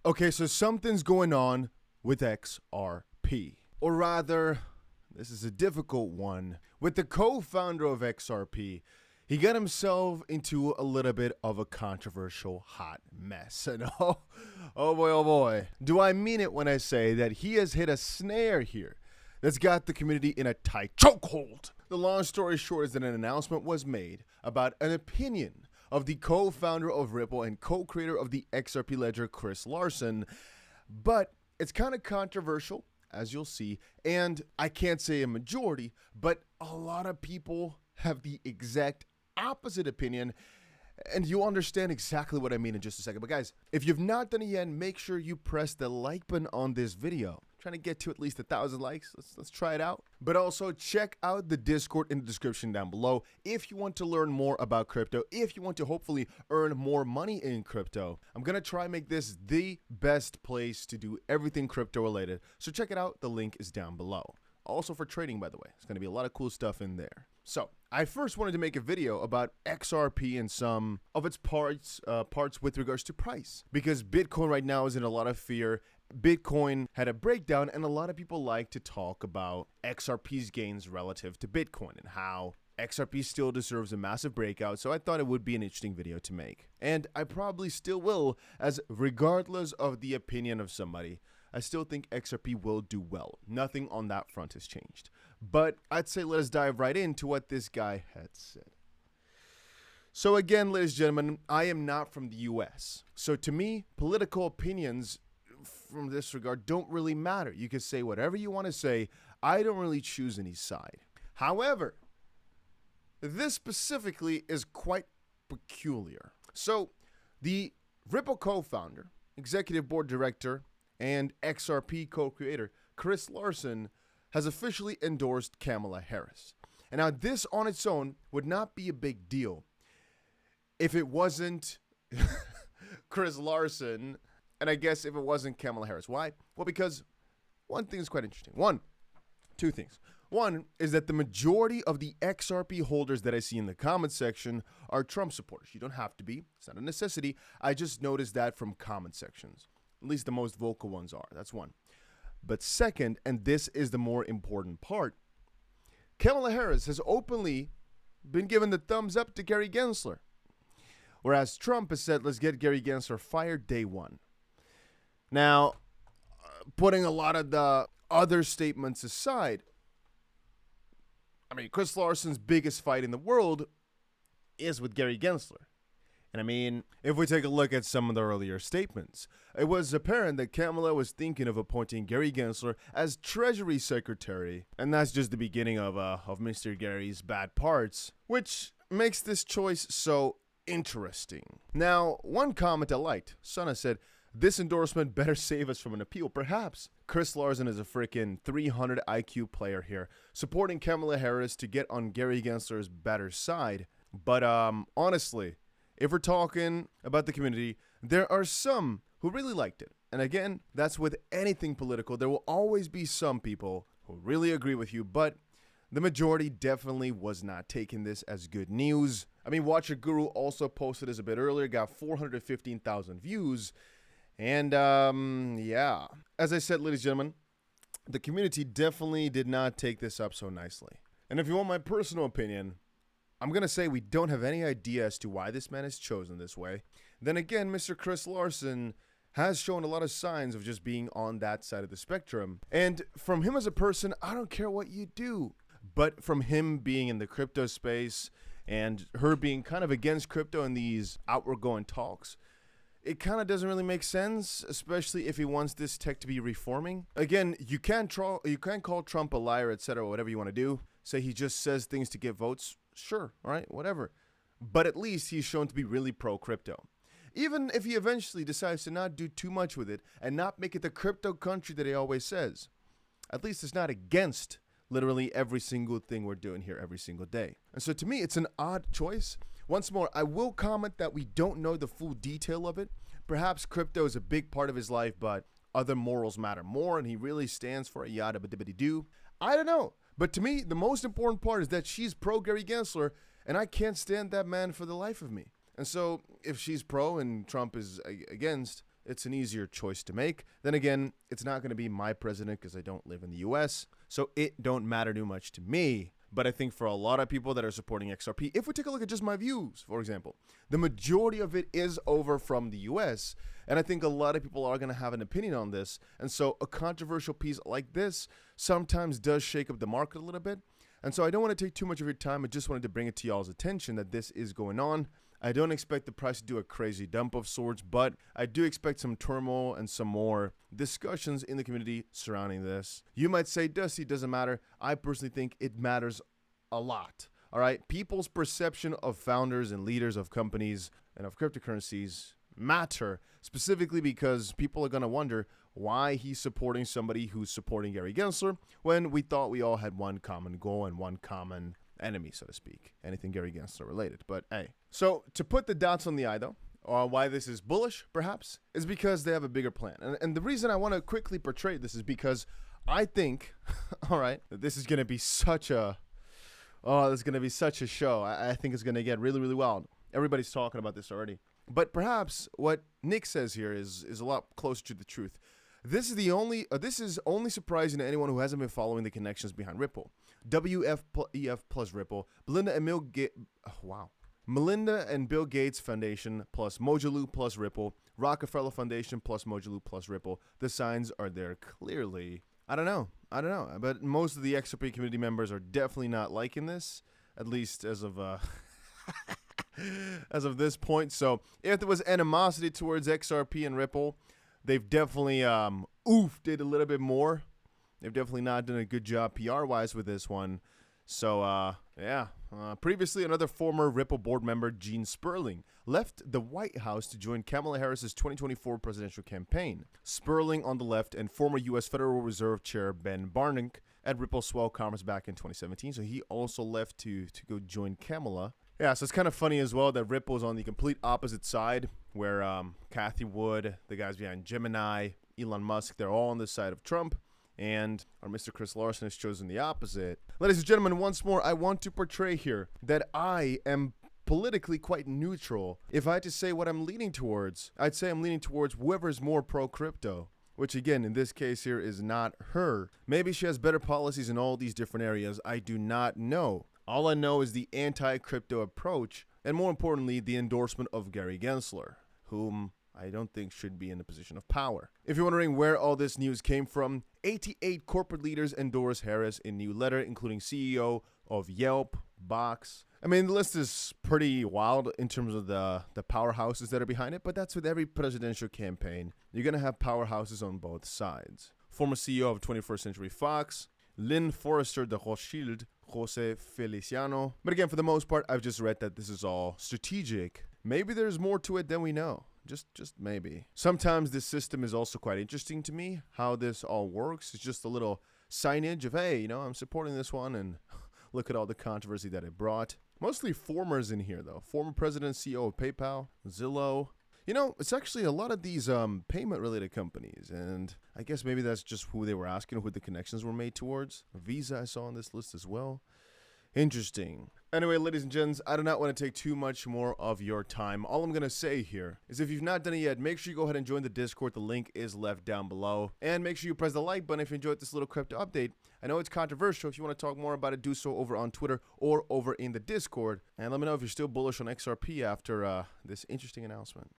Okay, so something's going on with XRP. Or rather, this is a difficult one. With the co-founder of XRP, he got himself into a little bit of a controversial hot mess. And oh boy. Do I mean it when I say that he has hit a snare here that's got the community in a tight chokehold? The long story short is that an announcement was made about an opinion of the co-founder of Ripple and co-creator of the XRP ledger, Chris Larsen. But it's kind of controversial, as you'll see, and I can't say a majority, but a lot of people have the exact opposite opinion, and you'll understand exactly what I mean in just a second. But guys, if you've not done it yet, make sure you press the like button on this video. I'm trying to get to at least 1,000 likes. Let's try it out. But also check out the Discord in the description down below if you want to learn more about crypto, if you want to hopefully earn more money in crypto. I'm gonna try and make this the best place to do everything crypto related, so check it out. The link is down below. Also for trading, by the way. It's going to be a lot of cool stuff in there. So I first wanted to make a video about XRP and some of its parts with regards to price, because Bitcoin right now is in a lot of fear. Bitcoin had a breakdown, and a lot of people like to talk about XRP's gains relative to Bitcoin and how XRP still deserves a massive breakout. So I thought it would be an interesting video to make, and I probably still will, as regardless of the opinion of somebody, I still think XRP will do well. Nothing on that front has changed. But I'd say let us dive right into what this guy had said. So again, ladies and gentlemen, I am not from the US. So to me, political opinions from this regard don't really matter. You can say whatever you want to say. I don't really choose any side. However, this specifically is quite peculiar. So the Ripple co-founder, executive board director, and XRP co-creator Chris Larsen has officially endorsed Kamala Harris. And now this on its own would not be a big deal if it wasn't Chris Larsen, and I guess if it wasn't Kamala Harris. Why? Well, because one thing is quite interesting. Two things. One is that the majority of the XRP holders that I see in the comment section are Trump supporters. You don't have to be. It's not a necessity. I just noticed that from comment sections. At least the most vocal ones are. That's one. But second, and this is the more important part, Kamala Harris has openly been given the thumbs up to Gary Gensler, whereas Trump has said, let's get Gary Gensler fired day one. Now, putting a lot of the other statements aside, I mean, Chris Larsen's biggest fight in the world is with Gary Gensler. And I mean, if we take a look at some of the earlier statements, it was apparent that Kamala was thinking of appointing Gary Gensler as Treasury Secretary. And that's just the beginning of Mr. Gary's bad parts, which makes this choice so interesting. Now, one comment I liked, Sana said, this endorsement better save us from an appeal. Perhaps. Chris Larsen is a freaking 300 IQ player here, supporting Kamala Harris to get on Gary Gensler's better side. But honestly, if we're talking about the community, there are some who really liked it. And again, that's with anything political. There will always be some people who really agree with you, but the majority definitely was not taking this as good news. I mean, Watcher Guru also posted this a bit earlier, got 415,000 views. And yeah, as I said, ladies and gentlemen, the community definitely did not take this up so nicely. And if you want my personal opinion, I'm going to say we don't have any idea as to why this man is chosen this way. Then again, Mr. Chris Larsen has shown a lot of signs of just being on that side of the spectrum. And from him as a person, I don't care what you do. But from him being in the crypto space and her being kind of against crypto in these outward going talks, it kind of doesn't really make sense, especially if he wants this tech to be reforming. Again, you can call Trump a liar, etc., whatever you want to do. Say he just says things to get votes. Sure, all right, whatever. But at least he's shown to be really pro-crypto. Even if he eventually decides to not do too much with it and not make it the crypto country that he always says, at least it's not against literally every single thing we're doing here every single day. And so to me, it's an odd choice. Once more, I will comment that we don't know the full detail of it. Perhaps crypto is a big part of his life, but other morals matter more, and he really stands for a 𝗕𝗓𝗪𝗕. I don't know. But to me, the most important part is that she's pro Gary Gensler, and I can't stand that man for the life of me. And so if she's pro and Trump is against, it's an easier choice to make. Then again, it's not going to be my president because I don't live in the US, so it don't matter too much to me. But I think for a lot of people that are supporting XRP, if we take a look at just my views, for example, the majority of it is over from the US. And I think a lot of people are going to have an opinion on this. And so a controversial piece like this sometimes does shake up the market a little bit. And so I don't want to take too much of your time. I just wanted to bring it to y'all's attention that this is going on. I don't expect the price to do a crazy dump of sorts, but I do expect some turmoil and some more discussions in the community surrounding this. You might say, Dusty, doesn't matter. I personally think it matters a lot. All right. People's perception of founders and leaders of companies and of cryptocurrencies matter, specifically because people are going to wonder why he's supporting somebody who's supporting Gary Gensler when we thought we all had one common goal and one common enemy, so to speak. Anything Gary Gensler related. But hey, so to put the dots on the I, though, or why this is bullish, perhaps, is because they have a bigger plan. And the reason I want to quickly portray this is because I think, all right, that this is going to be such a, this is going to be such a show. I think it's going to get really, really wild. Everybody's talking about this already. But perhaps what Nick says here is a lot closer to the truth. This is only surprising to anyone who hasn't been following the connections behind Ripple. WFEF plus Ripple, Melinda and Bill Gates Foundation plus Mojulu plus Ripple, Rockefeller Foundation plus Mojulu plus Ripple. The signs are there clearly. I don't know. But most of the XRP community members are definitely not liking this, at least as of as of this point. So if there was animosity towards XRP and Ripple, they've definitely oofed it a little bit more. They've definitely not done a good job PR-wise with this one. So, yeah. Previously, another former Ripple board member, Gene Sperling, left the White House to join Kamala Harris's 2024 presidential campaign. Sperling on the left and former U.S. Federal Reserve Chair Ben Bernanke at Ripple Swell Conference back in 2017. So he also left to go join Kamala. Yeah, so it's kind of funny as well that Ripple's on the complete opposite side, where Cathie Wood, the guys behind Gemini, Elon Musk, they're all on the side of Trump, and our Mr. Chris Larson has chosen the opposite. Ladies and gentlemen, once more, I want to portray here that I am politically quite neutral. If I had to say what I'm leaning towards, I'd say I'm leaning towards whoever's more pro-crypto, which again, in this case here, is not her. Maybe she has better policies in all these different areas. I do not know. All I know is the anti-crypto approach, and more importantly, the endorsement of Gary Gensler, whom I don't think should be in a position of power. If you're wondering where all this news came from, 88 corporate leaders endorse Harris in new letter, including CEO of Yelp, Box. I mean, the list is pretty wild in terms of the powerhouses that are behind it, but that's with every presidential campaign. You're going to have powerhouses on both sides. Former CEO of 21st Century Fox, Lynn Forrester de Rothschild, Jose Feliciano. But again, for the most part, I've just read that this is all strategic. Maybe there's more to it than we know. Just maybe. Sometimes this system is also quite interesting to me, how this all works. It's just a little signage of, hey, I'm supporting this one, and look at all the controversy that it brought. Mostly formers in here, though. Former president, CEO of PayPal, Zillow. It's actually a lot of these payment-related companies, and I guess maybe that's just who they were asking, who the connections were made towards. Visa I saw on this list as well. Interesting. Anyway, ladies and gents, I do not want to take too much more of your time. All I'm going to say here is if you've not done it yet, make sure you go ahead and join the Discord. The link is left down below. And make sure you press the like button if you enjoyed this little crypto update. I know it's controversial. If you want to talk more about it, do so over on Twitter or over in the Discord. And let me know if you're still bullish on XRP after this interesting announcement.